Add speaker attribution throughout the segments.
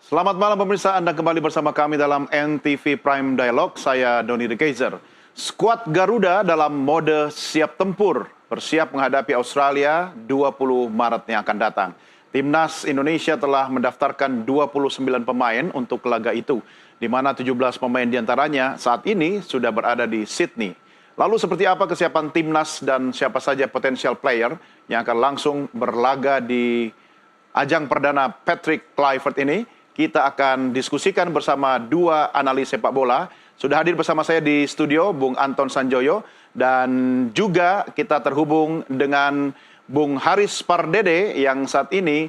Speaker 1: Selamat malam pemirsa, Anda kembali bersama kami dalam NTV Prime Dialogue. Saya Doni The Kaiser. Skuad Garuda dalam mode siap tempur, bersiap menghadapi Australia 20 Maret yang akan datang. Timnas Indonesia telah mendaftarkan 29 pemain untuk laga itu, di mana 17 pemain diantaranya saat ini sudah berada di Sydney. Lalu seperti apa kesiapan timnas dan siapa saja potensial player yang akan langsung berlaga di ajang perdana Patrick Kluivert ini? Kita akan diskusikan bersama dua analis sepak bola. Sudah hadir bersama saya di studio Bung Anton Sanjoyo, dan juga kita terhubung dengan Bung Haris Pardede yang saat ini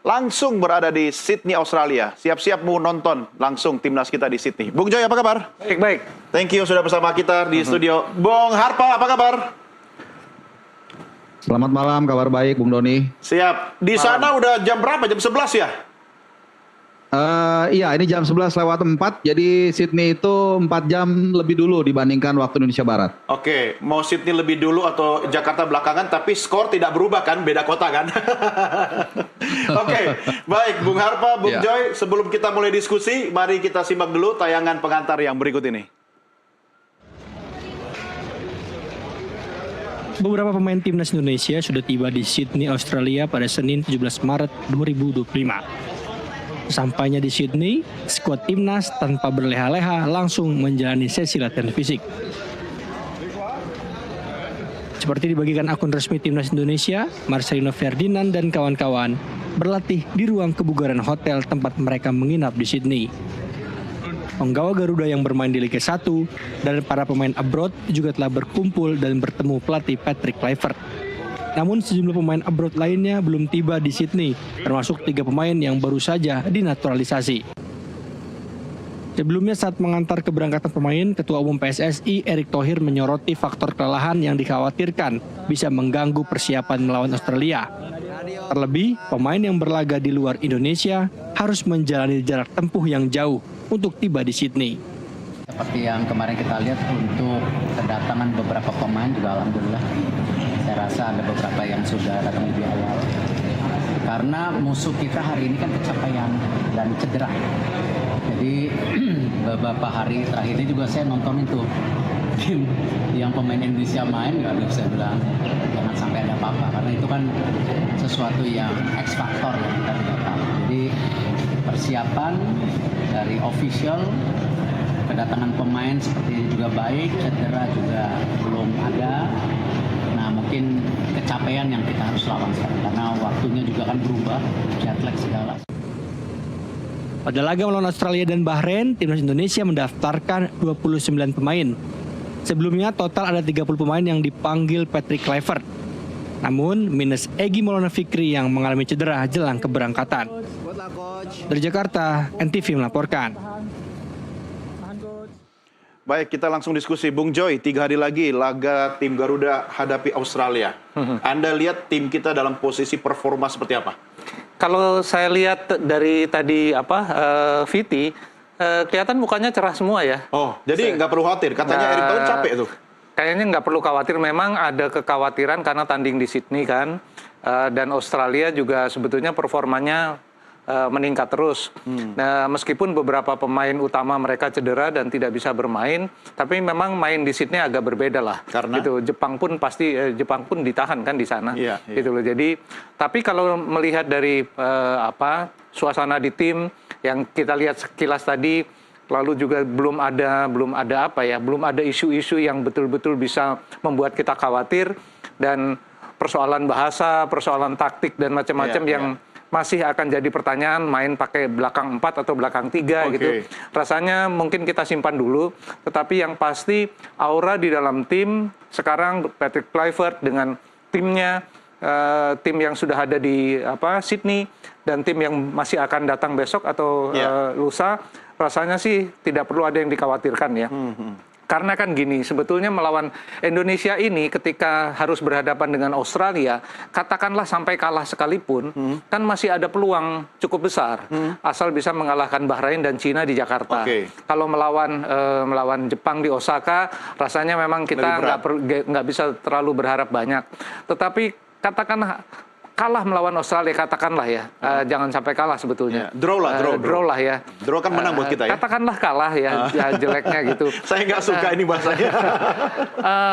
Speaker 1: langsung berada di Sydney, Australia. Siap-siap mau nonton langsung timnas kita di Sydney. Bung Joy, apa kabar?
Speaker 2: Baik.
Speaker 1: Thank you sudah bersama kita di studio. Bung Harpa, apa kabar?
Speaker 3: Selamat malam, kabar baik Bung Doni.
Speaker 1: Siap. Di sana udah jam berapa? Jam 11 ya?
Speaker 3: Iya, ini jam 11 lewat 4, jadi Sydney itu 4 jam lebih dulu dibandingkan waktu Indonesia Barat.
Speaker 1: Oke, mau Sydney lebih dulu atau Jakarta belakangan, tapi skor tidak berubah kan, beda kota kan? Oke, baik Bung Harpa, Bung Joy, sebelum kita mulai diskusi, mari kita simak dulu tayangan pengantar yang berikut ini.
Speaker 2: Beberapa pemain timnas Indonesia sudah tiba di Sydney, Australia pada Senin 17 Maret 2025. Sampainya di Sydney, skuad timnas tanpa berleha-leha langsung menjalani sesi latihan fisik. Seperti dibagikan akun resmi timnas Indonesia, Marcelino Ferdinand dan kawan-kawan berlatih di ruang kebugaran hotel tempat mereka menginap di Sydney. Penggawa Garuda yang bermain di Liga 1 dan para pemain abroad juga telah berkumpul dan bertemu pelatih Patrick Kluivert. Namun sejumlah pemain abroad lainnya belum tiba di Sydney, termasuk 3 pemain yang baru saja dinaturalisasi. Sebelumnya saat mengantar keberangkatan pemain, Ketua Umum PSSI Erick Thohir menyoroti faktor kelelahan yang dikhawatirkan bisa mengganggu persiapan melawan Australia. Terlebih, pemain yang berlaga di luar Indonesia harus menjalani jarak tempuh yang jauh untuk tiba di Sydney.
Speaker 4: Seperti yang kemarin kita lihat untuk kedatangan beberapa pemain juga alhamdulillah. Saya rasa ada beberapa yang sudah datang lebih awal. Karena musuh kita hari ini kan kecapean dan cedera. Jadi beberapa hari terakhir ini juga saya nonton itu tim yang pemain Indonesia main, nggak bisa bilang jangan sampai ada apa-apa, karena itu kan sesuatu yang X factor yang kita tidak tahu. Jadi persiapan dari official, kedatangan pemain seperti ini juga baik, cedera juga belum ada. Nah mungkin kecapean yang kita harus lawan sekarang, karena waktunya juga kan berubah, jet lag segala.
Speaker 2: Pada laga melawan Australia dan Bahrain, timnas Indonesia mendaftarkan 29 pemain. Sebelumnya total ada 30 pemain yang dipanggil Patrick Kluivert. Namun minus Egy Maulana Fikri yang mengalami cedera jelang keberangkatan. Dari Jakarta, NTV melaporkan.
Speaker 1: Baik, kita langsung diskusi. Bung Joy, 3 hari lagi laga tim Garuda hadapi Australia. Anda lihat tim kita dalam posisi performa seperti apa?
Speaker 5: Kalau saya lihat dari tadi Viti, kelihatan mukanya cerah semua ya.
Speaker 1: Oh, jadi nggak perlu khawatir. Katanya Erick Thohir capek tuh.
Speaker 5: Kayaknya nggak perlu khawatir. Memang ada kekhawatiran karena tanding di Sydney kan, dan Australia juga sebetulnya performanya meningkat terus. Nah, meskipun beberapa pemain utama mereka cedera dan tidak bisa bermain, tapi memang main di Sydney agak berbeda lah.
Speaker 1: Karena
Speaker 5: gitu. Jepang pun ditahan kan di sana. Gitu loh. Jadi, tapi kalau melihat dari suasana di tim yang kita lihat sekilas tadi, lalu juga belum ada isu-isu yang betul-betul bisa membuat kita khawatir, dan persoalan bahasa, persoalan taktik dan macam-macam yang masih akan jadi pertanyaan, main pakai belakang 4 atau belakang 3 gitu. Rasanya mungkin kita simpan dulu, tetapi yang pasti aura di dalam tim sekarang Patrick Kluivert dengan timnya, tim yang sudah ada di Sydney dan tim yang masih akan datang besok atau lusa, rasanya sih tidak perlu ada yang dikhawatirkan ya. Karena kan gini, sebetulnya melawan Indonesia ini ketika harus berhadapan dengan Australia, katakanlah sampai kalah sekalipun, kan masih ada peluang cukup besar, asal bisa mengalahkan Bahrain dan Cina di Jakarta. Kalau melawan Jepang di Osaka, rasanya memang kita nggak bisa terlalu berharap banyak. Tetapi katakanlah kalah melawan Australia, katakanlah ya, jangan sampai kalah sebetulnya.
Speaker 1: Draw lah,
Speaker 5: draw lah ya.
Speaker 1: Draw kan menang buat kita ya.
Speaker 5: Katakanlah kalah ya, ya jeleknya gitu.
Speaker 1: Saya nggak suka ini bahasanya.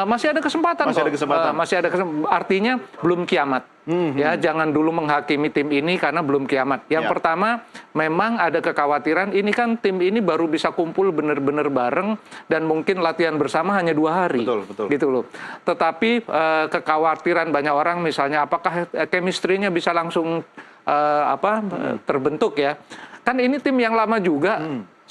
Speaker 5: Masih ada kesempatan
Speaker 1: Masih
Speaker 5: kok.
Speaker 1: ada kesempatan.
Speaker 5: Masih ada kesempatan. Artinya belum kiamat. Ya, jangan dulu menghakimi tim ini karena belum kiamat. Yang pertama, memang ada kekhawatiran. Ini kan tim ini baru bisa kumpul benar-benar bareng dan mungkin latihan bersama hanya 2 hari.
Speaker 1: Betul.
Speaker 5: Gitu loh. Tetapi kekhawatiran banyak orang, misalnya apakah chemistry-nya bisa langsung terbentuk ya? Kan ini tim yang lama juga.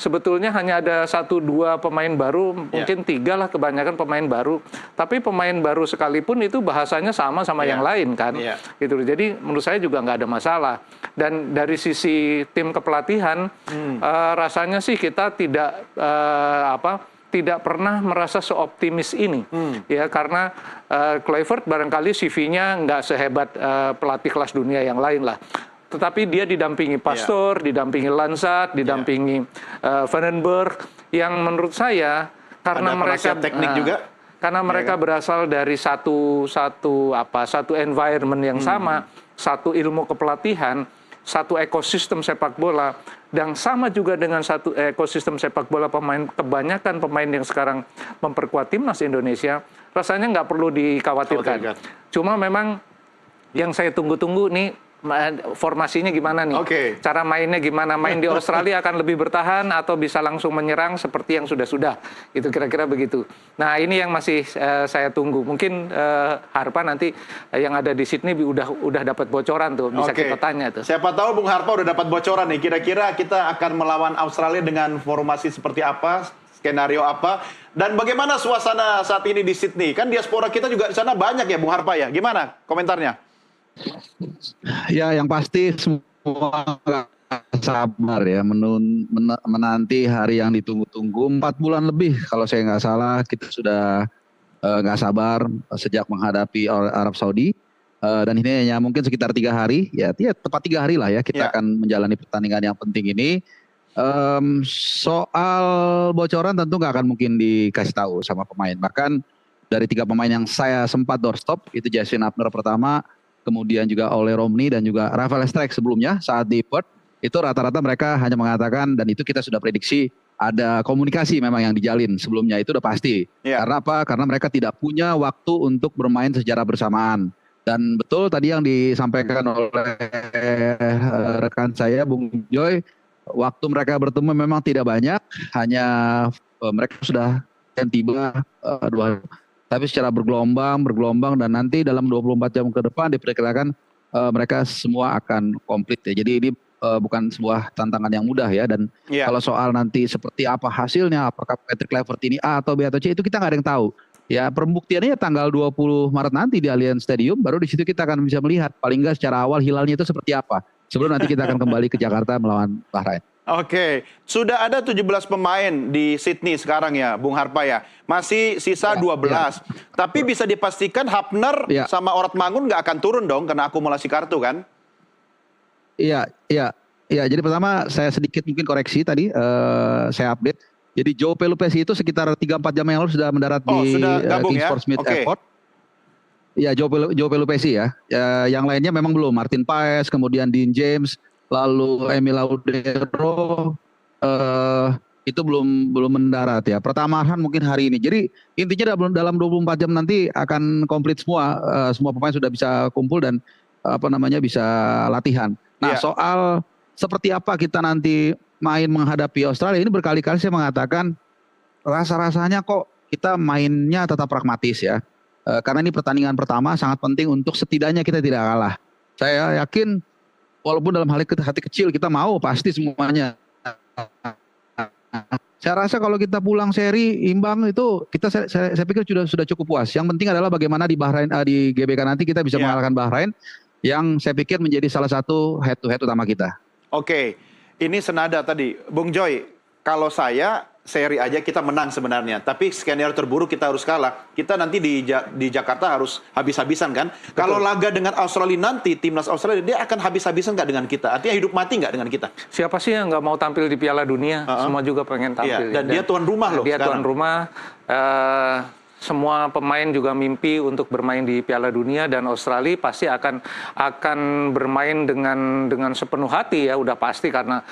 Speaker 5: Sebetulnya hanya ada 1-2 pemain baru, mungkin 3 lah kebanyakan pemain baru. Tapi pemain baru sekalipun itu bahasanya sama yang lain kan. Gitu. Jadi menurut saya juga nggak ada masalah. Dan dari sisi tim kepelatihan, rasanya sih kita tidak pernah merasa seoptimis ini. Ya, karena Kluivert barangkali CV-nya nggak sehebat pelatih kelas dunia yang lain lah. Tetapi dia didampingi Pastor, didampingi Lansat, didampingi Vandenberg, yang menurut saya karena mereka
Speaker 1: teknik juga,
Speaker 5: karena mereka berasal dari satu environment yang sama, satu ilmu kepelatihan, satu ekosistem sepak bola, dan sama juga dengan satu ekosistem sepak bola kebanyakan pemain yang sekarang memperkuat timnas Indonesia, rasanya nggak perlu dikhawatirkan. Cuma memang yang saya tunggu-tunggu nih, formasinya gimana nih? Cara mainnya gimana? Main di Australia akan lebih bertahan atau bisa langsung menyerang seperti yang sudah-sudah? Itu kira-kira begitu. Nah, ini yang masih saya tunggu. Mungkin Harpa nanti yang ada di Sydney udah dapat bocoran tuh, bisa kita tanya tuh.
Speaker 1: Siapa tahu Bung Harpa udah dapat bocoran nih. Kira-kira kita akan melawan Australia dengan formasi seperti apa? Skenario apa? Dan bagaimana suasana saat ini di Sydney? Kan diaspora kita juga di sana banyak ya, Bung Harpa ya. Gimana komentarnya?
Speaker 3: Ya, yang pasti semua nggak sabar ya menanti hari yang ditunggu-tunggu. 4 bulan lebih kalau saya nggak salah kita sudah nggak sabar sejak menghadapi Arab Saudi. Dan ini hanya mungkin sekitar 3 hari, ya tepat 3 hari lah ya kita akan menjalani pertandingan yang penting ini. Soal bocoran tentu nggak akan mungkin dikasih tahu sama pemain. Bahkan dari 3 pemain yang saya sempat doorstop, itu Jason Abner pertama, kemudian juga Ole Romney dan juga Rafael Strijk sebelumnya saat di Perth, itu rata-rata mereka hanya mengatakan, dan itu kita sudah prediksi, ada komunikasi memang yang dijalin sebelumnya, itu udah pasti. Karena apa? Karena mereka tidak punya waktu untuk bermain secara bersamaan. Dan betul tadi yang disampaikan oleh rekan saya, Bung Joy, waktu mereka bertemu memang tidak banyak, hanya mereka sudah tiba 2 hari. Tapi secara bergelombang dan nanti dalam 24 jam ke depan diperkirakan mereka semua akan komplit ya. Jadi ini bukan sebuah tantangan yang mudah ya. Dan kalau soal nanti seperti apa hasilnya, apakah Patrick Kluivert ini A atau B atau C, itu kita nggak ada yang tahu. Ya, pembuktiannya tanggal 20 Maret nanti di Allianz Stadium, baru di situ kita akan bisa melihat paling nggak secara awal hilalnya itu seperti apa. Sebelum nanti kita akan kembali ke Jakarta melawan Bahrain.
Speaker 1: Sudah ada 17 pemain di Sydney sekarang ya, Bung Harpa ya. Masih sisa 12. Tapi bisa dipastikan Hapner sama Orat Mangun nggak akan turun dong karena akumulasi kartu kan?
Speaker 3: Iya. Jadi pertama saya sedikit mungkin koreksi tadi, saya update. Jadi Joe Pelupesi itu sekitar 3-4 jam yang lalu sudah mendarat di King Sport Smith Airport. Iya, Joe Pelupesi ya. Yang lainnya memang belum. Martin Paes, kemudian Dean James, lalu Emil Laudero itu belum mendarat ya. Pratama Arhan mungkin hari ini. Jadi intinya dalam 24 jam nanti akan komplit semua. Semua pemain sudah bisa kumpul dan bisa latihan. Nah, soal seperti apa kita nanti main menghadapi Australia, ini berkali-kali saya mengatakan rasa-rasanya kok kita mainnya tetap pragmatis ya. Karena ini pertandingan pertama, sangat penting untuk setidaknya kita tidak kalah. Saya yakin walaupun dalam hati kecil kita mau pasti semuanya. Saya rasa kalau kita pulang seri imbang itu saya pikir sudah cukup puas. Yang penting adalah bagaimana di Bahrain, di GBK nanti kita bisa mengalahkan Bahrain, yang saya pikir menjadi salah satu head to head utama kita.
Speaker 1: Ini senada tadi, Bung Joy. Kalau saya seri aja kita menang sebenarnya, tapi skenario terburuk kita harus kalah. Kita nanti di Jakarta harus habis-habisan kan? Betul. Kalau laga dengan Australia nanti, timnas Australia dia akan habis-habisan nggak dengan kita? Artinya hidup mati nggak dengan kita?
Speaker 5: Siapa sih yang nggak mau tampil di Piala Dunia? Semua juga pengen tampil.
Speaker 1: Dan dia tuan rumah loh.
Speaker 5: Dia
Speaker 1: sekarang.
Speaker 5: tuan rumah. semua pemain juga mimpi untuk bermain di Piala Dunia, dan Australia pasti akan bermain dengan sepenuh hati ya, udah pasti, karena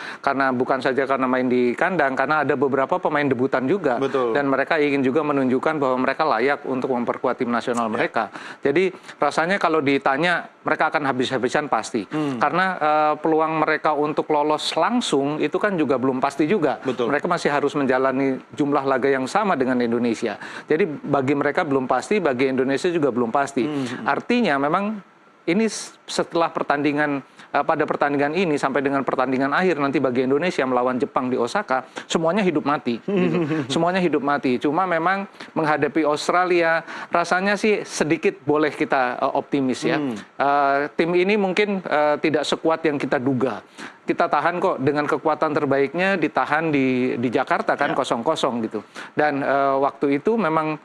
Speaker 5: bukan saja karena main di kandang, karena ada beberapa pemain debutan juga.
Speaker 1: Betul.
Speaker 5: Dan mereka ingin juga menunjukkan bahwa mereka layak untuk memperkuat tim nasional mereka. Jadi rasanya kalau ditanya mereka akan habis-habisan pasti, karena peluang mereka untuk lolos langsung itu kan juga belum pasti juga.
Speaker 1: Betul.
Speaker 5: Mereka masih harus menjalani jumlah laga yang sama dengan Indonesia. Jadi bagi mereka belum pasti, bagi Indonesia juga belum pasti. Artinya memang ini setelah pertandingan, pada pertandingan ini sampai dengan pertandingan akhir nanti bagi Indonesia melawan Jepang di Osaka, semuanya hidup mati. Gitu. Semuanya hidup mati. Cuma memang menghadapi Australia, rasanya sih sedikit boleh kita optimis ya. Tim ini mungkin tidak sekuat yang kita duga. Kita tahan kok dengan kekuatan terbaiknya, ditahan di Jakarta kan 0-0 gitu. Dan waktu itu memang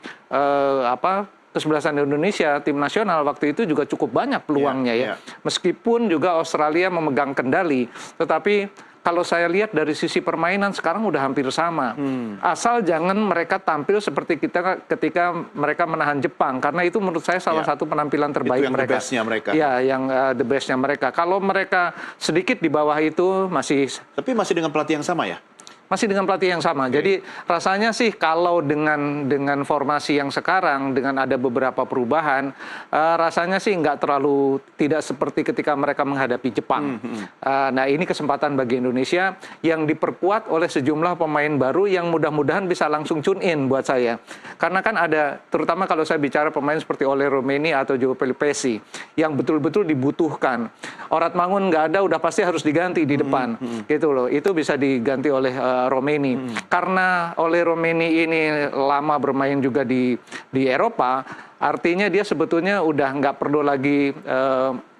Speaker 5: kesebelasan Indonesia, tim nasional waktu itu juga cukup banyak peluangnya ya. Meskipun juga Australia memegang kendali, tetapi kalau saya lihat dari sisi permainan sekarang udah hampir sama. Asal jangan mereka tampil seperti kita ketika mereka menahan Jepang, karena itu menurut saya salah satu penampilan terbaik
Speaker 1: itu yang
Speaker 5: mereka.
Speaker 1: The best-nya mereka.
Speaker 5: Ya, yang the best-nya mereka. Kalau mereka sedikit di bawah itu masih.
Speaker 1: Tapi masih dengan pelatih yang sama ya?
Speaker 5: Masih dengan pelatih yang sama. Jadi rasanya sih kalau dengan formasi yang sekarang, dengan ada beberapa perubahan, rasanya sih nggak terlalu tidak seperti ketika mereka menghadapi Jepang. Nah ini kesempatan bagi Indonesia yang diperkuat oleh sejumlah pemain baru yang mudah-mudahan bisa langsung tune in buat saya. Karena kan ada, terutama kalau saya bicara pemain seperti Ole Romeni atau Joe Pelupesi, yang betul-betul dibutuhkan. Oratmangun nggak ada, udah pasti harus diganti di depan. Gitu loh. Itu bisa diganti oleh Romeni. Karena oleh Romeni ini lama bermain juga di Eropa, artinya dia sebetulnya udah nggak perlu lagi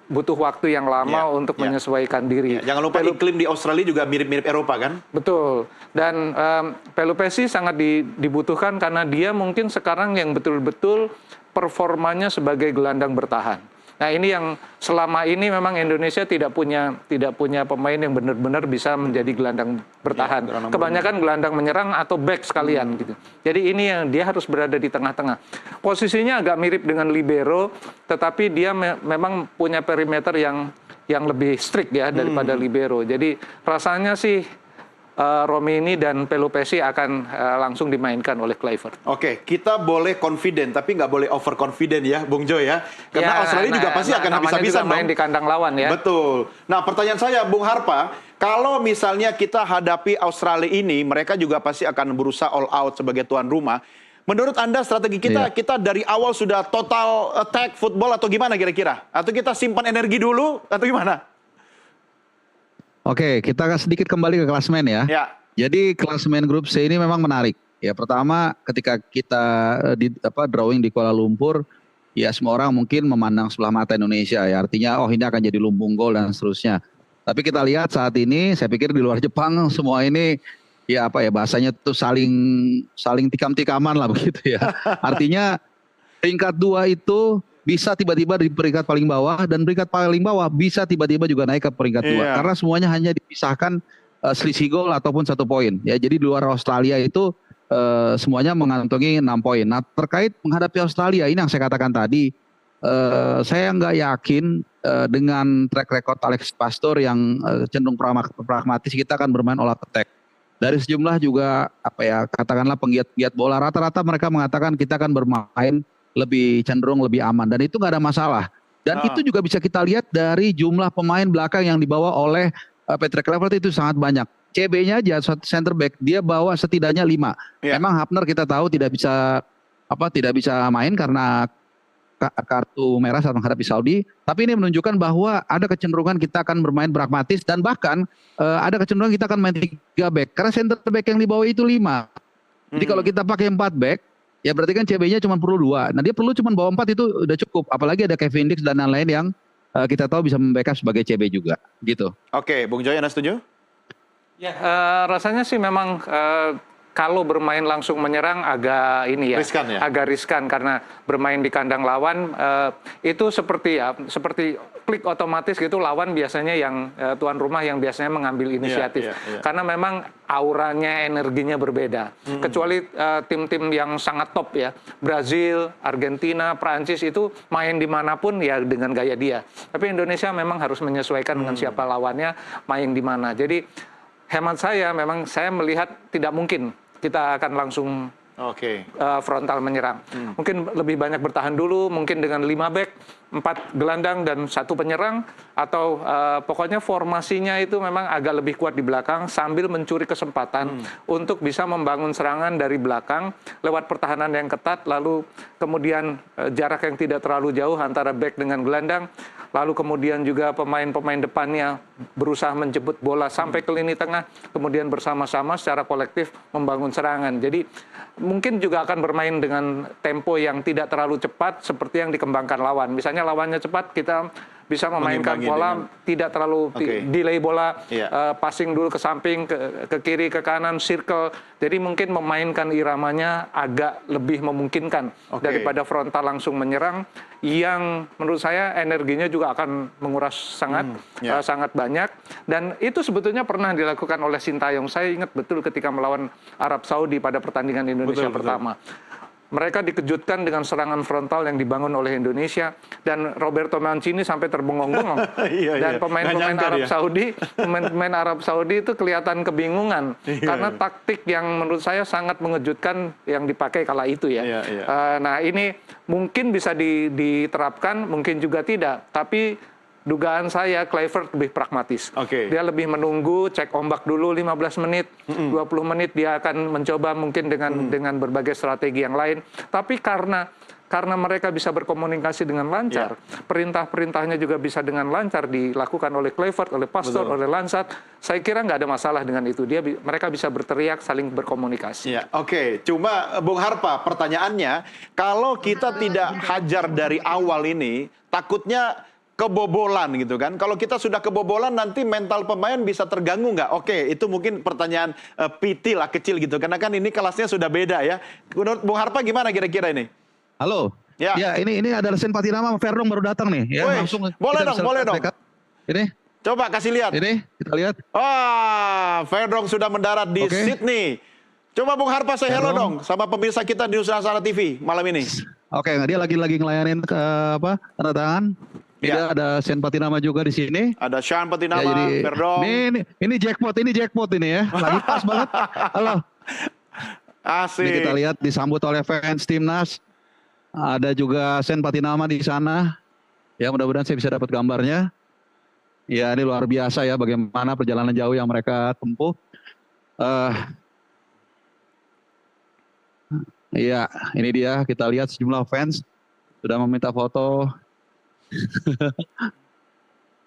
Speaker 5: butuh waktu yang lama untuk menyesuaikan diri.
Speaker 1: Jangan lupa iklim di Australia juga mirip-mirip Eropa kan?
Speaker 5: Betul. Dan Pelupesi sangat dibutuhkan karena dia mungkin sekarang yang betul-betul performanya sebagai gelandang bertahan. Nah ini yang selama ini memang Indonesia tidak punya pemain yang benar-benar bisa menjadi gelandang bertahan. Kebanyakan gelandang menyerang atau back sekalian gitu. Jadi ini yang dia harus berada di tengah-tengah. Posisinya agak mirip dengan libero, tetapi dia memang punya perimeter yang lebih strict ya daripada libero. Jadi rasanya sih Romeni dan Pelupesi akan langsung dimainkan oleh Kluivert.
Speaker 1: Oke, kita boleh confident, tapi nggak boleh overconfident ya, Bung Jo ya. Karena Australia juga pasti akan habis-habisan
Speaker 5: main di kandang lawan ya.
Speaker 1: Betul. Nah, pertanyaan saya, Bung Harpa, kalau misalnya kita hadapi Australia ini, mereka juga pasti akan berusaha all out sebagai tuan rumah. Menurut Anda strategi kita dari awal sudah total attack football atau gimana kira-kira? Atau kita simpan energi dulu atau gimana?
Speaker 3: Oke, kita sedikit kembali ke klasemen ya. Jadi klasemen grup C ini memang menarik. Ya pertama ketika kita drawing di Kuala Lumpur, ya semua orang mungkin memandang sebelah mata Indonesia ya. Artinya ini akan jadi lumbung gol dan seterusnya. Tapi kita lihat saat ini, saya pikir di luar Jepang semua ini ya bahasanya tuh saling tikam-tikaman lah begitu ya. Artinya peringkat 2 itu bisa tiba-tiba di peringkat paling bawah, dan peringkat paling bawah bisa tiba-tiba juga naik ke peringkat 2. Karena semuanya hanya dipisahkan selisih gol ataupun 1 poin. Ya, jadi di luar Australia itu semuanya mengantongi 6 poin. Nah, terkait menghadapi Australia ini yang saya katakan tadi, saya nggak yakin dengan track record Alex Pastor yang cenderung pragmatis kita akan bermain all out attack. Dari sejumlah juga katakanlah penggiat bola, rata-rata mereka mengatakan kita akan bermain lebih cenderung lebih aman, dan itu nggak ada masalah. Dan itu juga bisa kita lihat dari jumlah pemain belakang yang dibawa oleh Patrick Kluivert itu sangat banyak. CB-nya aja center back dia bawa setidaknya 5. Memang Hafner kita tahu tidak bisa main karena kartu merah saat menghadapi Saudi, tapi ini menunjukkan bahwa ada kecenderungan kita akan bermain pragmatis, dan bahkan ada kecenderungan kita akan main 3 back karena center back yang dibawa itu 5. Jadi kalau kita pakai 4 back, ya berarti kan CB-nya cuma perlu 2. Nah dia perlu cuma bawa 4 itu udah cukup. Apalagi ada Kevin Dix dan lain-lain yang kita tahu bisa membackup sebagai CB juga. Gitu.
Speaker 1: Oke, Bung Joy, Anda setuju?
Speaker 5: Ya, rasanya sih memang kalau bermain langsung menyerang agak
Speaker 1: riskan ya?
Speaker 5: Agak riskan karena bermain di kandang lawan itu seperti klik otomatis gitu lawan biasanya yang tuan rumah yang biasanya mengambil inisiatif. Karena memang auranya, energinya berbeda. Kecuali tim-tim yang sangat top ya, Brazil, Argentina, Prancis itu main dimanapun ya dengan gaya dia. Tapi Indonesia memang harus menyesuaikan dengan siapa lawannya, main di mana. Jadi hemat saya memang saya melihat tidak mungkin kita akan langsung frontal menyerang. Mungkin lebih banyak bertahan dulu, mungkin dengan 5 back, 4 gelandang dan 1 penyerang, atau pokoknya formasinya itu memang agak lebih kuat di belakang sambil mencuri kesempatan untuk bisa membangun serangan dari belakang lewat pertahanan yang ketat, lalu kemudian jarak yang tidak terlalu jauh antara back dengan gelandang, lalu kemudian juga pemain-pemain depannya berusaha menjemput bola sampai ke lini tengah, kemudian bersama-sama secara kolektif membangun serangan. Jadi mungkin juga akan bermain dengan tempo yang tidak terlalu cepat seperti yang dikembangkan lawan. Misalnya lawannya cepat, kita bisa memainkan pola tidak terlalu delay bola, passing dulu ke samping, ke kiri, ke kanan, circle. Jadi mungkin memainkan iramanya agak lebih memungkinkan daripada frontal langsung menyerang yang menurut saya energinya juga akan menguras sangat banyak. Dan itu sebetulnya pernah dilakukan oleh Sintayong. Saya ingat betul ketika melawan Arab Saudi pada pertandingan Indonesia pertama. Mereka dikejutkan dengan serangan frontal yang dibangun oleh Indonesia, dan Roberto Mancini sampai terbengong-bengong. Dan pemain-pemain Arab Saudi itu kelihatan kebingungan karena taktik yang menurut saya sangat mengejutkan yang dipakai kala itu ya. Nah, ini mungkin bisa diterapkan, mungkin juga tidak, tapi dugaan saya Kluivert lebih pragmatis. Dia lebih menunggu, cek ombak dulu 15 menit, 20 menit dia akan mencoba mungkin dengan berbagai strategi yang lain. Tapi karena mereka bisa berkomunikasi dengan lancar, perintah-perintahnya juga bisa dengan lancar dilakukan oleh Kluivert, oleh Pastor, oleh Lansat. Saya kira nggak ada masalah dengan itu. Mereka bisa berteriak, saling berkomunikasi.
Speaker 1: Cuma Bung Harpa, pertanyaannya, kalau kita tidak hajar dari awal ini, takutnya kebobolan gitu kan. Kalau kita sudah kebobolan nanti mental pemain bisa terganggu nggak? Itu mungkin pertanyaan PT lah, kecil gitu. Karena kan ini kelasnya sudah beda ya. Menurut Bung Harpa gimana kira-kira ini?
Speaker 3: Halo. Ya, ini ada Sen Patinama, Verdong baru datang nih. Ya, langsung.
Speaker 1: Boleh dong.
Speaker 3: Ini.
Speaker 1: Coba kasih lihat.
Speaker 3: Ini, kita lihat.
Speaker 1: Verdong sudah mendarat di Sydney. Coba Bung Harpa say hello dong sama pemirsa kita di Nusantara TV malam ini.
Speaker 3: Dia lagi ngelayanin tanda tangan. Ada Sen Patinama juga di sini.
Speaker 1: Ada Sean Patinama, Verdong.
Speaker 3: Ini jackpot ini ya. Lagi pas banget. Halo.
Speaker 1: Asik.
Speaker 3: Ini kita lihat disambut oleh fans timnas. Ada juga Sen Patinama di sana. Ya, mudah-mudahan saya bisa dapat gambarnya. Ya, ini luar biasa ya bagaimana perjalanan jauh yang mereka tempuh. Iya, ini dia, kita lihat sejumlah fans sudah meminta foto.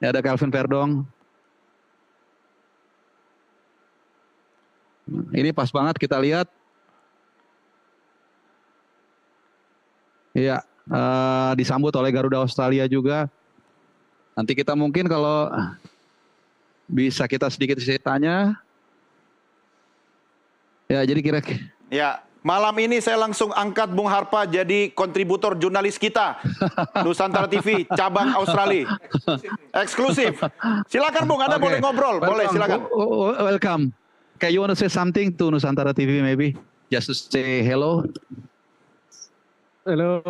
Speaker 3: Ya, ada Calvin Verdong. Ini pas banget kita lihat. Iya, disambut oleh Garuda Australia juga. Nanti kita mungkin kalau bisa kita sedikit tanya. Ya, jadi kira-kira.
Speaker 1: Ya, malam ini saya langsung angkat Bung Harpa jadi kontributor jurnalis kita. Nusantara TV, cabang Australia. Eksklusif. Silakan Bung, Anda boleh ngobrol. Boleh, silakan.
Speaker 3: Welcome. Okay, you want to say something to Nusantara TV maybe? Just to say hello.
Speaker 6: Hello.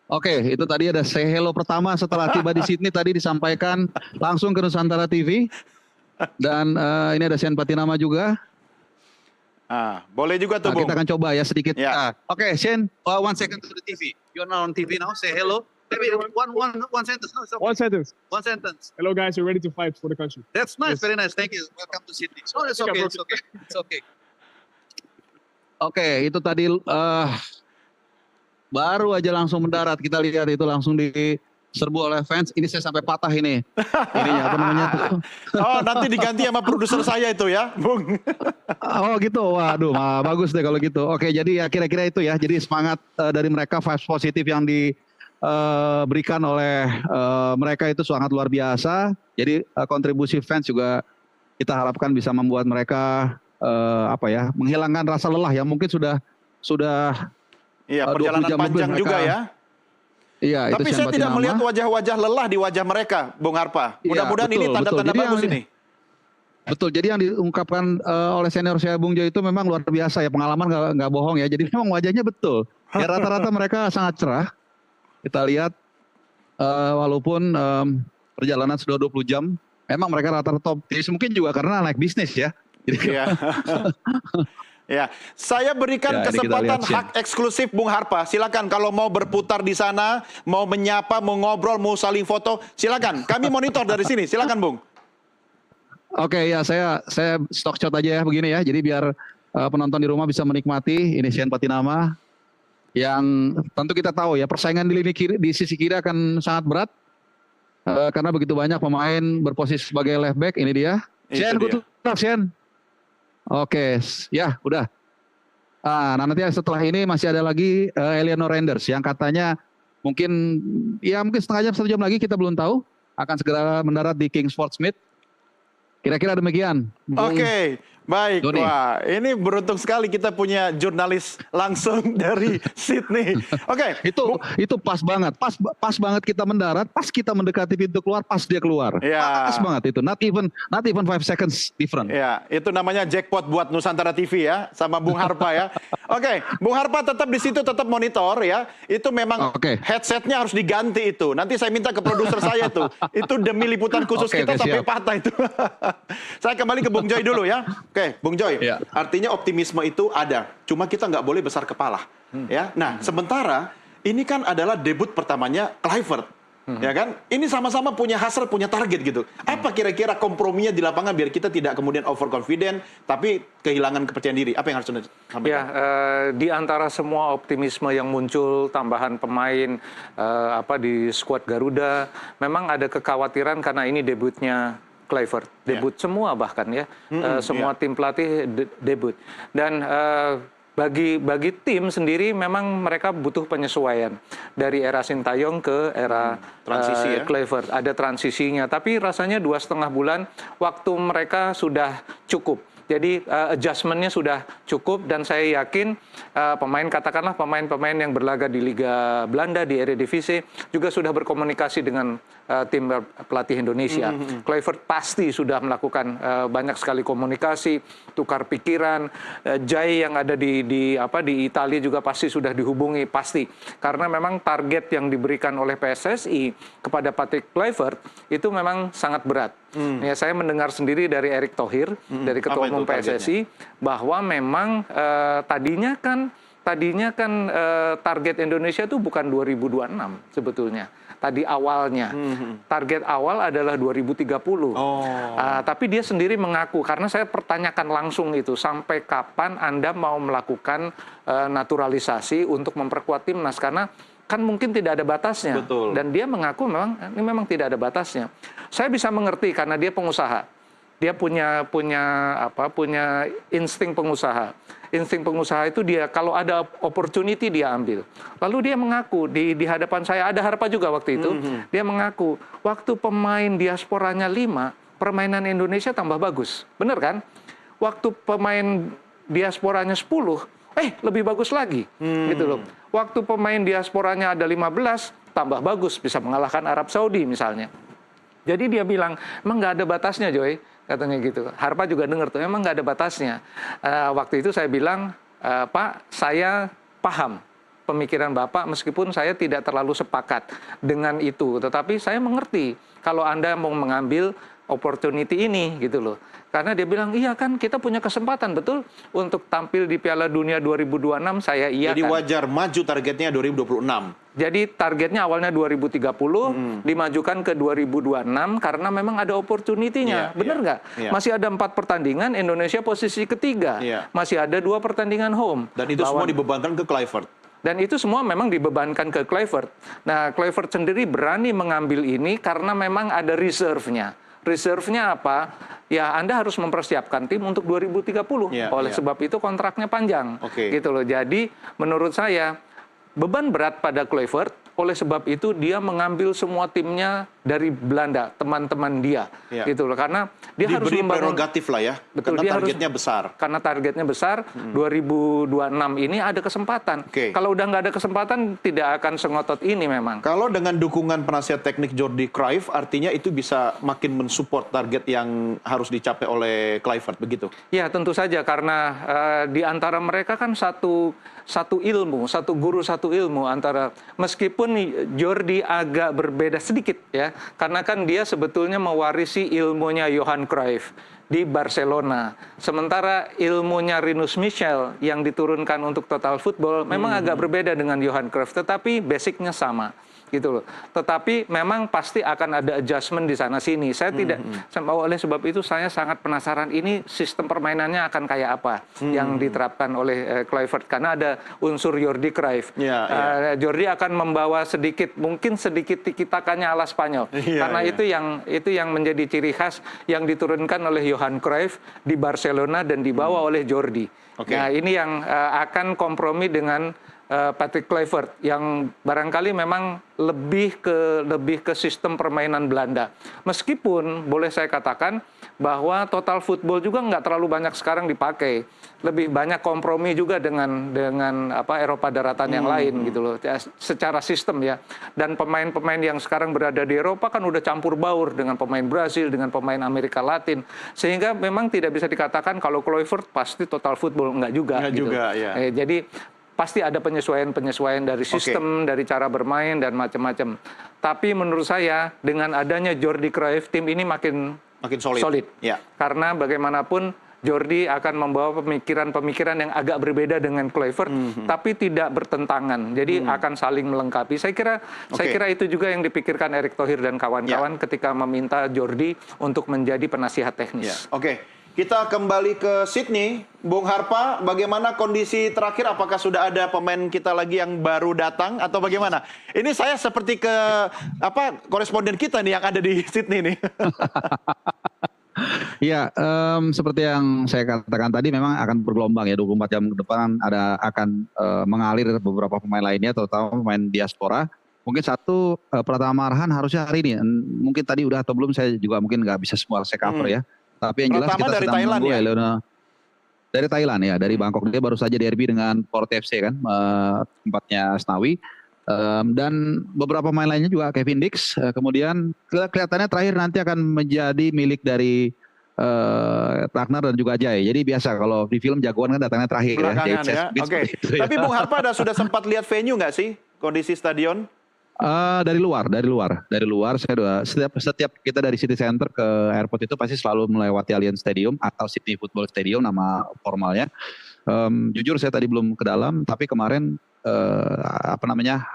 Speaker 3: Oke, itu tadi ada say hello pertama setelah tiba di Sydney, tadi disampaikan langsung ke Nusantara TV. Dan ini ada Sen Patinama juga.
Speaker 1: Boleh juga tuh, Bung.
Speaker 3: Kita akan coba ya sedikit. Oke, Sen, 1 second to the TV. You're now on TV now. Say hello. Maybe one sentence. No,
Speaker 6: One sentence.
Speaker 3: One sentence.
Speaker 6: Hello, guys. We're ready to fight for the country.
Speaker 3: That's nice.
Speaker 6: Yes.
Speaker 3: Very nice. Thank you. Welcome to Sydney. Oh, it's okay. It's okay. It's okay. Oke, itu tadi baru aja langsung mendarat. Kita lihat itu langsung diserbu oleh fans. Ini saya sampai patah ini. Ininya apa namanya tuh?
Speaker 1: Oh, nanti diganti sama produser saya itu ya, Bung.
Speaker 3: Oh gitu. Waduh, bagus deh kalau gitu. Oke, jadi ya kira-kira itu ya. Jadi semangat dari mereka, vibes positif yang diberikan oleh mereka itu sangat luar biasa. Jadi kontribusi fans juga kita harapkan bisa membuat mereka menghilangkan rasa lelah yang mungkin sudah
Speaker 1: Iya, perjalanan panjang juga ya.
Speaker 3: Iya,
Speaker 1: Tapi
Speaker 3: itu
Speaker 1: saya
Speaker 3: Sean
Speaker 1: tidak
Speaker 3: Patinama.
Speaker 1: melihat wajah-wajah lelah di wajah mereka, Bung Harpa.
Speaker 3: Iya,
Speaker 1: Mudah-mudahan ini
Speaker 3: betul,
Speaker 1: tanda-tanda
Speaker 3: betul. Jadi
Speaker 1: bagus
Speaker 3: yang-
Speaker 1: ini.
Speaker 3: Betul, jadi yang diungkapkan oleh senior saya Bung Jo itu memang luar biasa ya, pengalaman nggak bohong ya. Jadi memang wajahnya betul. Ya rata-rata mereka sangat cerah. Kita lihat walaupun perjalanan sudah 20 jam, memang mereka rata-rata optimis. Mungkin juga karena naik bisnis ya. Jadi,
Speaker 1: Iya. Ya, saya berikan
Speaker 3: Ya, ini kita
Speaker 1: kesempatan
Speaker 3: lihat, Sien.
Speaker 1: hak eksklusif Bung Harpa. Silakan kalau mau berputar di sana, mau menyapa, mau ngobrol, mau saling foto, silakan. Kami monitor dari sini. Silakan, Bung.
Speaker 3: Oke ya, saya stock shot aja ya begini ya. Jadi biar penonton di rumah bisa menikmati ini Sean Patinama yang tentu kita tahu ya persaingan di lini kiri, di sisi kiri akan sangat berat karena begitu banyak pemain berposisi sebagai left back. Ini dia.
Speaker 1: Itu
Speaker 3: Sean,
Speaker 1: dia.
Speaker 3: good luck, Sean. Oke, ya udah. Nah nanti setelah ini masih ada lagi Eleanor Renders yang katanya mungkin setengah jam 1 jam lagi kita belum tahu akan segera mendarat di King Sportsmith. Kira-kira demikian. Bung
Speaker 1: Oke, baik.
Speaker 3: Doni.
Speaker 1: Wah, ini beruntung sekali kita punya jurnalis langsung dari Sydney. Oke,
Speaker 3: Itu pas banget, pas banget kita mendarat, pas kita mendekati pintu keluar, pas dia keluar.
Speaker 1: Ya.
Speaker 3: Pas banget itu, not even 5 seconds different.
Speaker 1: ya, itu namanya jackpot buat Nusantara TV ya, sama Bung Harpa ya. Oke, Bung Harpa tetap di situ, tetap monitor ya. Itu memang
Speaker 3: Oke.
Speaker 1: headsetnya harus diganti itu. Nanti saya minta ke produser saya tuh. Itu demi liputan khusus
Speaker 3: Oke,
Speaker 1: kita
Speaker 3: oke,
Speaker 1: sampai
Speaker 3: siap.
Speaker 1: patah itu. Saya kembali ke Bung Joy dulu ya. Oke, Bung Joy.
Speaker 3: Ya.
Speaker 1: Artinya optimisme itu ada. Cuma kita nggak boleh besar kepala. Ya. Nah, sementara ini kan adalah debut pertamanya Kluivert. Ya kan? Ini sama-sama punya hasrat, punya target gitu. Apa kira-kira komprominya di lapangan biar kita tidak kemudian overconfident tapi kehilangan kepercayaan diri? Apa yang harus Anda sampaikan?
Speaker 5: Ya, di antara semua optimisme yang muncul, tambahan pemain di skuad Garuda, memang ada kekhawatiran karena ini debutnya Kluivert, debut semua bahkan ya, semua tim pelatih debut. Dan bagi tim sendiri memang mereka butuh penyesuaian dari era Sintayong ke era
Speaker 1: transisi ya.
Speaker 5: Kluivert. Ada transisinya, tapi rasanya 2,5 bulan waktu mereka sudah cukup. Jadi adjustment-nya sudah cukup dan saya yakin katakanlah pemain-pemain yang berlaga di Liga Belanda, di Eredivisie juga sudah berkomunikasi dengan tim pelatih Indonesia. Kluivert pasti sudah melakukan banyak sekali komunikasi, tukar pikiran. Jai yang ada di Italia juga pasti sudah dihubungi pasti. Karena memang target yang diberikan oleh PSSI kepada Patrick Kluivert itu memang sangat berat. Ya, saya mendengar sendiri dari Erick Thohir, dari Ketua Umum PSSI, bahwa memang tadinya kan target Indonesia itu bukan 2026 sebetulnya. Tadi awalnya, target awal adalah 2030. Tapi dia sendiri mengaku, karena saya pertanyakan langsung itu, sampai kapan Anda mau melakukan naturalisasi untuk memperkuat timnas? Karena kan mungkin tidak ada batasnya.
Speaker 1: Betul.
Speaker 5: Dan dia mengaku memang tidak ada batasnya. Saya bisa mengerti karena dia pengusaha. Dia punya insting pengusaha. Insting pengusaha itu dia kalau ada opportunity dia ambil. Lalu dia mengaku di hadapan saya, ada Harpa juga waktu itu, dia mengaku waktu pemain diasporanya 5, permainan Indonesia tambah bagus. Bener kan? Waktu pemain diasporanya 10, lebih bagus lagi. Gitu loh. Waktu pemain diasporanya ada 15, tambah bagus, bisa mengalahkan Arab Saudi misalnya. Jadi dia bilang, emang nggak ada batasnya, Joy, katanya gitu. Harpa juga dengar tuh, emang nggak ada batasnya. Waktu itu saya bilang, Pak, saya paham pemikiran Bapak, meskipun saya tidak terlalu sepakat dengan itu. Tetapi saya mengerti kalau Anda mau mengambil opportunity ini, gitu loh. Karena dia bilang, iya kan kita punya kesempatan, betul, untuk tampil di Piala Dunia 2026, saya iya.
Speaker 1: Jadi wajar maju targetnya 2026.
Speaker 5: Jadi targetnya awalnya 2030, dimajukan ke 2026 karena memang ada opportunity-nya. Benar nggak? Masih ada 4 pertandingan, Indonesia posisi ketiga. Masih ada 2 pertandingan home.
Speaker 1: Dan itu semua dibebankan ke Kluivert.
Speaker 5: Dan itu semua memang dibebankan ke Kluivert. Nah, Kluivert sendiri berani mengambil ini karena memang ada reserve-nya. Reserve-nya apa? Ya, Anda harus mempersiapkan tim untuk 2030. Oleh sebab itu kontraknya panjang. Gitu loh. Jadi menurut saya beban berat pada Kluivert, oleh sebab itu dia mengambil semua timnya dari Belanda, teman-teman dia, gitu loh. Karena dia harus
Speaker 1: diberi
Speaker 5: membangun
Speaker 1: prerogatif lah ya,
Speaker 5: betul,
Speaker 1: karena
Speaker 5: dia
Speaker 1: targetnya besar.
Speaker 5: Karena targetnya besar, 2026 ini ada kesempatan. Kalau udah nggak ada kesempatan, tidak akan sengotot ini memang.
Speaker 1: Kalau dengan dukungan penasihat teknik Jordi Cruyff, artinya itu bisa makin mensupport target yang harus dicapai oleh Kluivert, begitu?
Speaker 5: Ya, tentu saja, karena di antara mereka kan satu ilmu, satu guru, satu ilmu antara, meskipun Jordi agak berbeda sedikit ya, karena kan dia sebetulnya mewarisi ilmunya Johan Cruyff di Barcelona. Sementara ilmunya Rinus Michels yang diturunkan untuk Total Football memang agak berbeda dengan Johan Cruyff, tetapi basicnya sama. Gitu loh. Tetapi memang pasti akan ada adjustment di sana sini. Saya tidak, oleh sebab itu saya sangat penasaran ini sistem permainannya akan kayak apa yang diterapkan oleh Kluivert, karena ada unsur Jordi Cruyff. Jordi akan membawa mungkin sedikit tiki-takanya ala Spanyol, karena itu yang menjadi ciri khas yang diturunkan oleh Johan Cruyff di Barcelona dan dibawa oleh Jordi. Nah, ini yang akan kompromi dengan Patrick Kluivert yang barangkali memang lebih ke sistem permainan Belanda. Meskipun boleh saya katakan bahwa Total Football juga nggak terlalu banyak sekarang dipakai. Lebih banyak kompromi juga dengan Eropa daratan yang lain gitu loh. Secara sistem ya. Dan pemain-pemain yang sekarang berada di Eropa kan udah campur baur dengan pemain Brasil, dengan pemain Amerika Latin. Sehingga memang tidak bisa dikatakan kalau Kluivert pasti Total Football, nggak juga.
Speaker 1: Nggak
Speaker 5: gitu.
Speaker 1: juga, ya.
Speaker 5: Jadi pasti ada penyesuaian-penyesuaian dari sistem, dari cara bermain dan macam-macam. Tapi menurut saya dengan adanya Jordi Cruyff, tim ini makin solid.
Speaker 1: Ya.
Speaker 5: Karena bagaimanapun Jordi akan membawa pemikiran-pemikiran yang agak berbeda dengan Kluivert, tapi tidak bertentangan. Jadi akan saling melengkapi. Saya kira itu juga yang dipikirkan Erick Thohir dan kawan-kawan ketika meminta Jordi untuk menjadi penasihat teknis.
Speaker 1: Kita kembali ke Sydney, Bung Harpa, bagaimana kondisi terakhir? Apakah sudah ada pemain kita lagi yang baru datang atau bagaimana? Ini saya seperti koresponden kita nih yang ada di Sydney nih.
Speaker 3: Ya, seperti yang saya katakan tadi, memang akan bergelombang ya, 24 jam ke depan akan mengalir beberapa pemain lainnya, terutama pemain diaspora. Mungkin satu, Pratama Arhan harusnya hari ini, mungkin tadi udah atau belum, saya juga mungkin nggak bisa semua saya cover ya. Tapi yang jelas kita
Speaker 1: dari
Speaker 3: sedang
Speaker 1: Thailand
Speaker 3: menunggu
Speaker 1: ya?
Speaker 3: Dari Thailand ya, dari Bangkok. Dia baru saja derby dengan Port FC kan, tempatnya Asnawi. Dan beberapa pemain lainnya juga, Kevin Dix. Kemudian kelihatannya terakhir nanti akan menjadi milik dari Ragnar dan juga Ajay. Jadi biasa kalau di film jagoan kan datangnya terakhir ya.
Speaker 1: Tapi Bung Harpa sudah sempat lihat venue nggak sih, kondisi stadion?
Speaker 3: Dari luar. Saya setiap kita dari City Center ke airport itu pasti selalu melewati Allianz Stadium atau Sydney Football Stadium nama formalnya. Jujur saya tadi belum ke dalam, tapi kemarin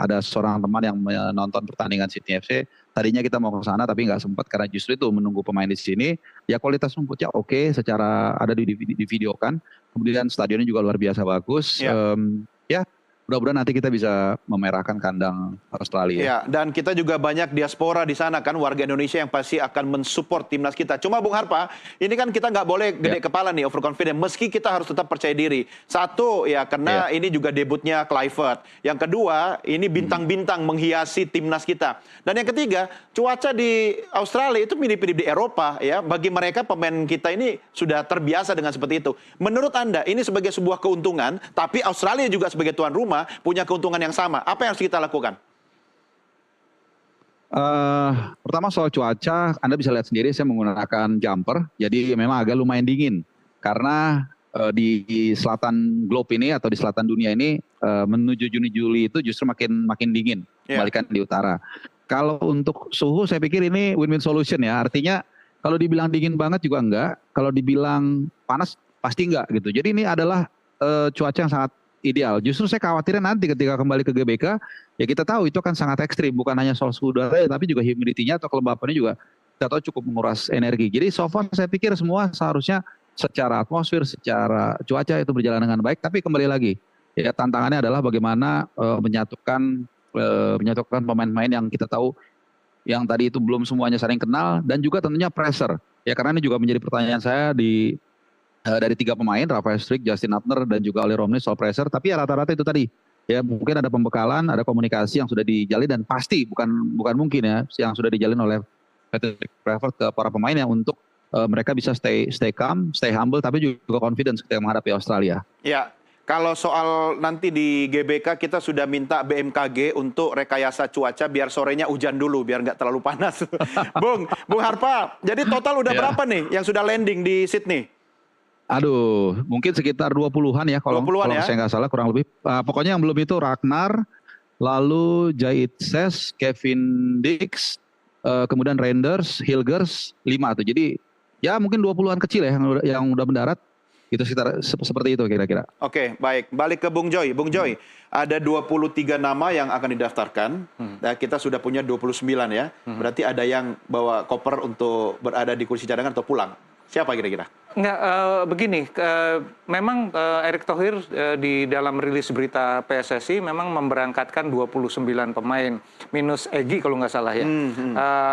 Speaker 3: ada seorang teman yang menonton pertandingan Sydney FC. Tadinya kita mau ke sana tapi nggak sempat karena justru itu menunggu pemain di sini. Ya kualitas rumputnya oke, secara ada di video kan. Kemudian stadionnya juga luar biasa bagus. Mudah-mudahan nanti kita bisa memerahkan kandang Australia.
Speaker 1: Ya, dan kita juga banyak diaspora di sana kan, warga Indonesia yang pasti akan mensupport timnas kita. Cuma Bung Harpa, ini kan kita nggak boleh gede kepala nih, overconfident. Meski kita harus tetap percaya diri. Satu, ya karena ini juga debutnya Kluivert. Yang kedua, ini bintang-bintang menghiasi timnas kita. Dan yang ketiga, cuaca di Australia itu mirip-mirip di Eropa ya. Bagi mereka pemain kita ini sudah terbiasa dengan seperti itu. Menurut Anda, ini sebagai sebuah keuntungan, tapi Australia juga sebagai tuan rumah punya keuntungan yang sama. Apa yang harus kita lakukan?
Speaker 3: Pertama soal cuaca, Anda bisa lihat sendiri saya menggunakan jumper. Jadi memang agak lumayan dingin. Karena di selatan globe ini atau di selatan dunia ini menuju Juni-Juli itu justru makin dingin. Kembalikan di utara. Kalau untuk suhu saya pikir ini win-win solution ya. Artinya kalau dibilang dingin banget juga enggak. Kalau dibilang panas pasti enggak gitu. Jadi ini adalah cuaca yang sangat ideal. Justru saya khawatirnya nanti ketika kembali ke GBK, ya kita tahu itu akan sangat ekstrim. Bukan hanya soal suhu udara, tapi juga humidity-nya atau kelembapannya juga kita tahu cukup menguras energi. Jadi so far saya pikir semua seharusnya secara atmosfer, secara cuaca itu berjalan dengan baik. Tapi kembali lagi, ya tantangannya adalah bagaimana menyatukan pemain-pemain yang kita tahu yang tadi itu belum semuanya saling kenal, dan juga tentunya pressure. Ya karena ini juga menjadi pertanyaan saya dari 3 pemain, Rafael Struijk, Justin Hubner, dan juga Ollie Romney soal pressure. Tapi ya rata-rata itu tadi, Ya mungkin ada pembekalan, ada komunikasi yang sudah dijalin dan pasti bukan mungkin ya yang sudah dijalin oleh Patrick Kluivert ke para pemain yang untuk mereka bisa stay calm, stay humble, tapi juga confidence ketika menghadapi Australia.
Speaker 1: Ya, kalau soal nanti di GBK kita sudah minta BMKG untuk rekayasa cuaca biar sorenya hujan dulu, biar nggak terlalu panas. Bung Harpa, jadi total udah berapa nih yang sudah landing di Sydney?
Speaker 3: Aduh, mungkin sekitar 20-an ya kalau
Speaker 1: ya?
Speaker 3: saya nggak salah kurang lebih. Pokoknya yang belum itu Ragnar, lalu Jait Ses, Kevin Dix, kemudian Renders, Hilgers, 5 tuh. Jadi ya mungkin 20-an kecil ya yang udah mendarat. Itu sekitar seperti itu kira-kira.
Speaker 1: Oke, baik. Balik ke Bung Joy. Bung Joy, ada 23 nama yang akan didaftarkan. Nah, kita sudah punya 29 ya. Berarti ada yang bawa koper untuk berada di kursi cadangan atau pulang. Siapa kira-kira?
Speaker 5: Enggak, begini, memang Erick Thohir di dalam rilis berita PSSI memang memberangkatkan 29 pemain, minus Egy kalau nggak salah ya,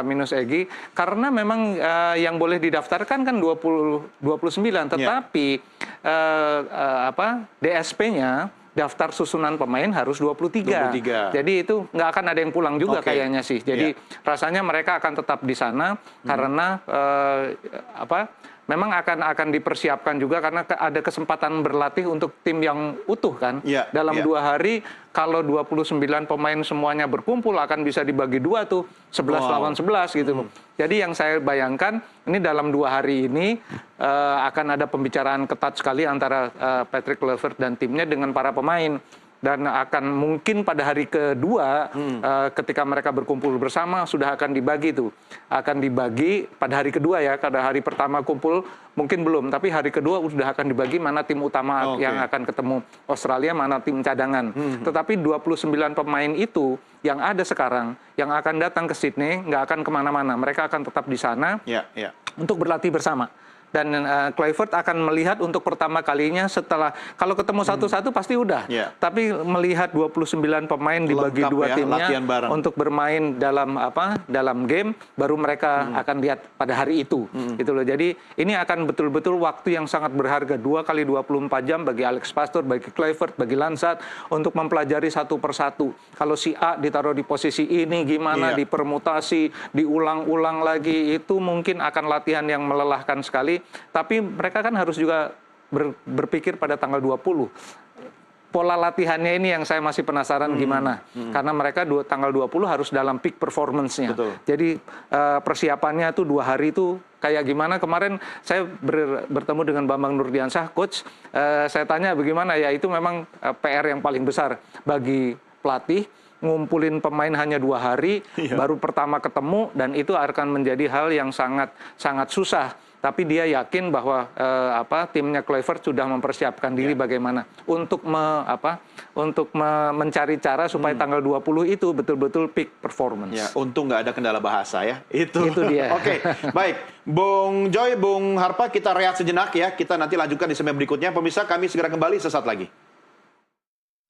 Speaker 5: minus Egy, karena memang yang boleh didaftarkan kan 29, tetapi DSP-nya daftar susunan pemain harus 23. Jadi itu nggak akan ada yang pulang juga kayaknya sih. Jadi rasanya mereka akan tetap di sana karena memang akan dipersiapkan juga karena ada kesempatan berlatih untuk tim yang utuh kan. Dalam 2 hari kalau 29 pemain semuanya berkumpul akan bisa dibagi 2 tuh, 11 lawan 11 gitu loh. Jadi yang saya bayangkan ini dalam 2 hari ini akan ada pembicaraan ketat sekali antara Patrick Kluivert dan timnya dengan para pemain. Dan akan mungkin pada hari kedua ketika mereka berkumpul bersama sudah akan dibagi tuh. Akan dibagi pada hari kedua ya, pada hari pertama kumpul mungkin belum. Tapi hari kedua sudah akan dibagi mana tim utama yang akan ketemu Australia, mana tim cadangan. Tetapi 29 pemain itu yang ada sekarang, yang akan datang ke Sydney, nggak akan kemana-mana. Mereka akan tetap di sana untuk berlatih bersama. Dan Kluivert akan melihat untuk pertama kalinya setelah, kalau ketemu satu-satu pasti udah. Tapi melihat 29 pemain dibagi 2 timnya untuk bermain dalam game, baru mereka akan lihat pada hari itu. Gitu loh. Jadi ini akan betul-betul waktu yang sangat berharga, 2 kali 24 jam bagi Alex Pastor, bagi Kluivert, bagi Lansat untuk mempelajari satu persatu. Kalau si A ditaruh di posisi ini gimana, dipermutasi, diulang-ulang lagi, itu mungkin akan latihan yang melelahkan sekali. Tapi mereka kan harus juga berpikir pada tanggal 20. Pola latihannya ini yang saya masih penasaran gimana. Karena mereka tanggal 20 harus dalam peak performance-nya. Jadi persiapannya tuh 2 hari itu kayak gimana. Kemarin saya bertemu dengan Bambang Nurdiansyah, coach. Saya tanya bagaimana, ya itu memang PR yang paling besar bagi pelatih. Ngumpulin pemain hanya 2 hari, baru pertama ketemu, dan itu akan menjadi hal yang sangat susah. Tapi dia yakin bahwa timnya Kluivert sudah mempersiapkan diri bagaimana untuk mencari cara supaya tanggal 20 itu betul-betul peak performance.
Speaker 1: Ya, untung nggak ada kendala bahasa ya. Itu
Speaker 5: dia.
Speaker 1: Oke, baik. Bung Joy, Bung Harpa, kita rehat sejenak ya. Kita nanti lanjutkan di segmen berikutnya. Pemirsa, kami segera kembali sesaat lagi.